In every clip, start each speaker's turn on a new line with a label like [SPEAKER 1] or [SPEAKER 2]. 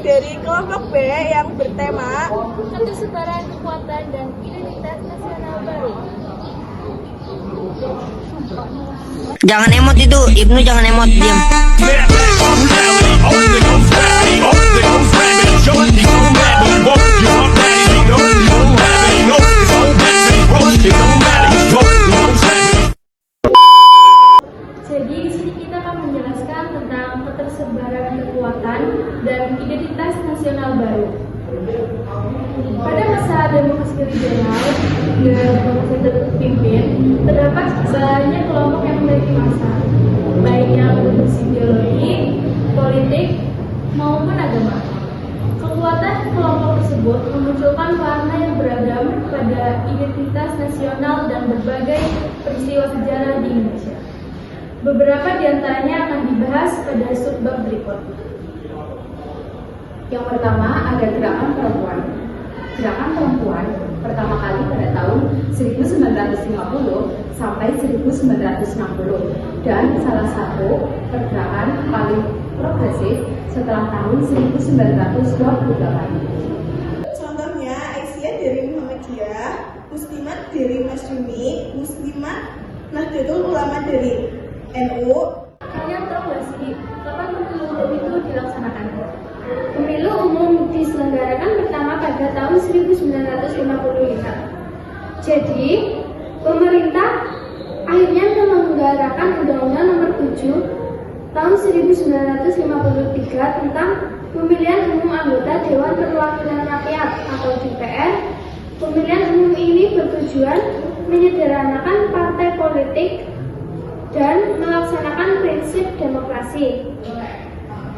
[SPEAKER 1] dari kelompok B yang bertema
[SPEAKER 2] Ketersebaran Kekuatan dan Identitas Nasional Baru.
[SPEAKER 3] Jangan emot itu, Ibnu jangan emot, diam.
[SPEAKER 2] Jadi di sini kita akan menjelaskan tentang ketersebaran kekuatan dan identitas nasional baru. Pada masa demokrasi liberal dan demokrasi terpimpin, terdapat banyak kelompok yang memiliki massa, baik yang berbasis ideologi, politik, maupun agama. Kekuatan kelompok tersebut memunculkan warna yang beragam pada identitas nasional dan berbagai peristiwa sejarah di Indonesia. Beberapa di antaranya akan dibahas pada subbab berikut.
[SPEAKER 4] Yang pertama ada gerakan perempuan. Gerakan perempuan pertama kali pada tahun 1950 sampai 1960 dan salah satu pergerakan paling progresif setelah tahun 1928.
[SPEAKER 1] Contohnya Aisyah dari Muhammadiyah, Muslimat dari Masyumi, Muslimat Nahdlatul Ulama dari NU.
[SPEAKER 2] Kalian tahu gak sih kapan pemilu umum itu dilaksanakan?
[SPEAKER 5] Pemilu umum diselenggarakan pertama pada tahun 1955. Jadi, pemerintah akhirnya menyelenggarakan Undang-Undang Nomor 7 tahun 1953 tentang pemilihan umum anggota Dewan Perwakilan Rakyat atau DPR. Pemilihan umum ini bertujuan menyederhanakan partai politik dan melaksanakan prinsip demokrasi.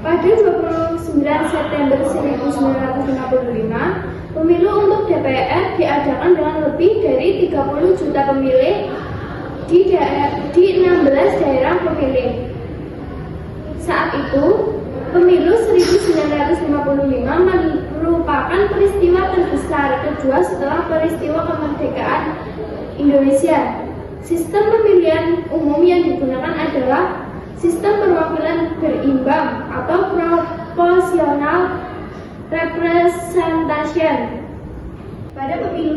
[SPEAKER 5] Pada 29 September 1955, pemilu untuk DPR diadakan dengan lebih dari 30 juta pemilih di 16 daerah pemilih. Saat itu, pemilu 1955 merupakan peristiwa terbesar kedua setelah peristiwa kemerdekaan Indonesia. Sistem pemilihan umum yang digunakan adalah sistem perwakilan berimbang atau proportional representation.
[SPEAKER 4] Pada pemilu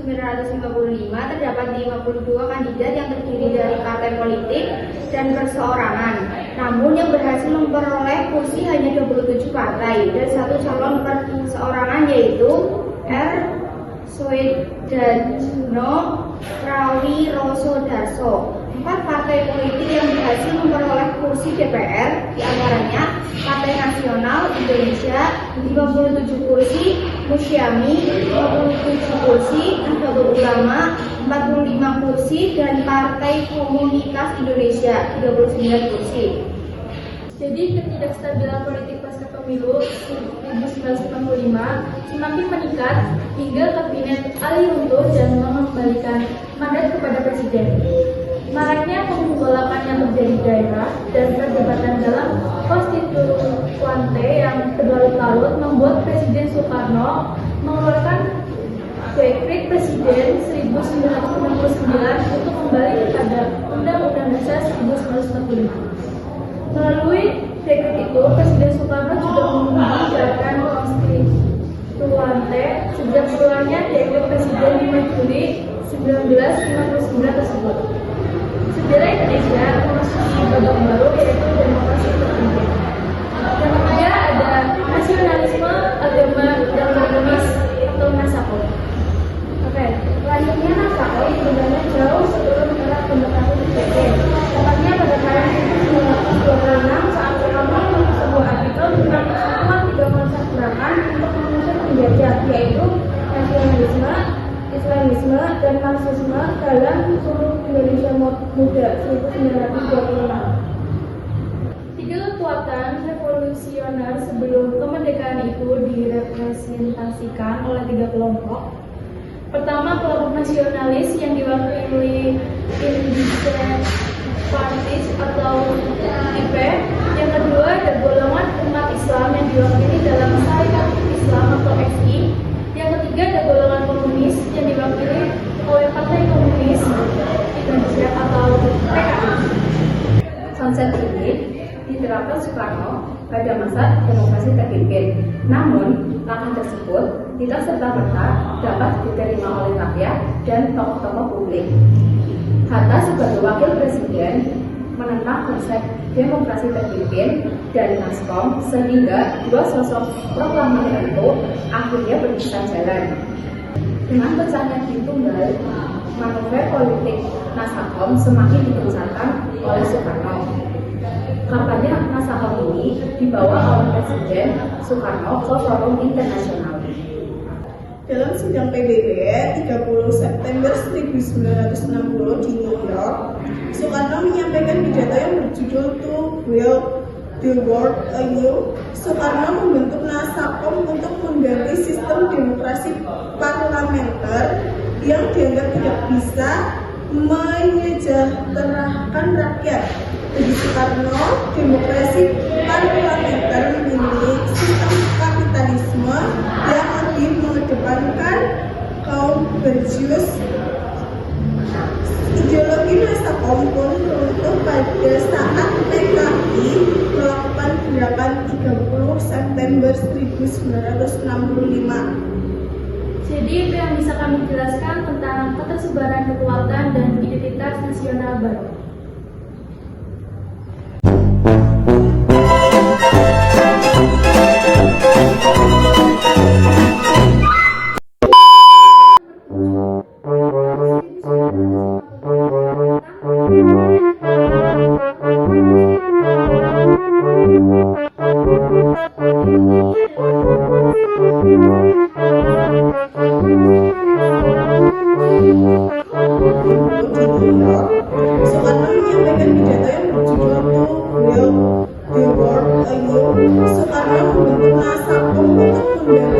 [SPEAKER 4] 1955 terdapat 52 kandidat yang terdiri dari partai politik dan perseorangan. Namun yang berhasil memperoleh kursi hanya 27 partai dan satu calon perseorangan yaitu R. Soedarno Rawi Rosodarso. 4 partai politik yang berhasil memperoleh kursi DPR diantaranya Partai Nasional Indonesia 57 kursi, Musyami 57 kursi, Nahdlatul Ulama 45 kursi, dan Partai Komunitas Indonesia 39 kursi.
[SPEAKER 2] Jadi ketidakstabilan politik pasca pemilu 1955 semakin meningkat hingga kabinet alih untur dan mengembalikan mandat kepada presiden. Maraknya penggolakan yang terjadi di daerah dan perdebatan dalam konstituante yang berlarut-larut membuat Presiden Soekarno mengeluarkan dekret Presiden 1969 untuk kembali kepada Undang-Undang Dasar 1945. Melalui dekret itu, Presiden Soekarno juga mengucapkan konstituante sejak keluarnya dekret Presiden 5 Juli 1959 tersebut. Sejarah Indonesia memasuki babak baru yaitu demokrasi terpimpin. Yang ketiga ada nasionalisme, agama, dan agamis atau Nasako.
[SPEAKER 5] Selanjutnya Nasako sebenarnya jauh sebelum era pembentukan PBB. Tepatnya pada tahun 1926 saat pertama sebuah artikel tentang keseluruhan 3 konsep gerakan untuk mengusir penjajah, yaitu nasionalisme, Islamisme, dan Marxisme dalam Suruh Indonesia Muda 1926.
[SPEAKER 2] 3 kekuatan revolusioner sebelum kemerdekaan itu direpresentasikan oleh 3 kelompok. Pertama, kelompok nasionalis yang diwakili Independent Parties atau IP. Yang kedua, ada golongan umat Islam yang diwakili dalam Syarikat Islam atau XI. Yang ketiga, ada golongan komunis yang diwakili oleh Partai Komunis Indonesia atau PKI.
[SPEAKER 4] Konsep ini
[SPEAKER 2] diterapkan Soekarno pada masa demokrasi terpimpin. Namun, langkah tersebut tidak serta-merta dapat diterima oleh rakyat dan tokoh-tokoh publik. Hatta sebagai wakil presiden menentang konsep demokrasi terpimpin dari Naskom sehingga dua sosok proklamator itu akhirnya berpisah jalan. Dengan pecahnya di tunggal, manuver politik Nasakom semakin digencarkan oleh Soekarno. Kampanye Nasakom ini dibawa oleh Presiden Soekarno ke forum internasional.
[SPEAKER 1] Dalam sidang PBB 30 September 1960 di New York, Soekarno menyampaikan pidato yang berjudul To Build the World Anew. Soekarno membentuk Nasakom untuk mengganti sistem demokrasi parlementer yang dianggap tidak bisa menyejahterakan rakyat. Bagi Soekarno, demokrasi parlementer memiliki sistem kapitalisme yang lebih mengedepankan kaum berjus. Ideologi Nasakom pun runtuh pada saat PKI melakukan gerakan 30 September 1965.
[SPEAKER 2] Jadi itu yang bisa kami jelaskan tentang ketersebaran kekuatan dan identitas nasional baru.
[SPEAKER 1] Soekarno menyampaikan pidato yang berjudul To Build the World Anew. Soekarno membentuk Nasakom untuk mengganti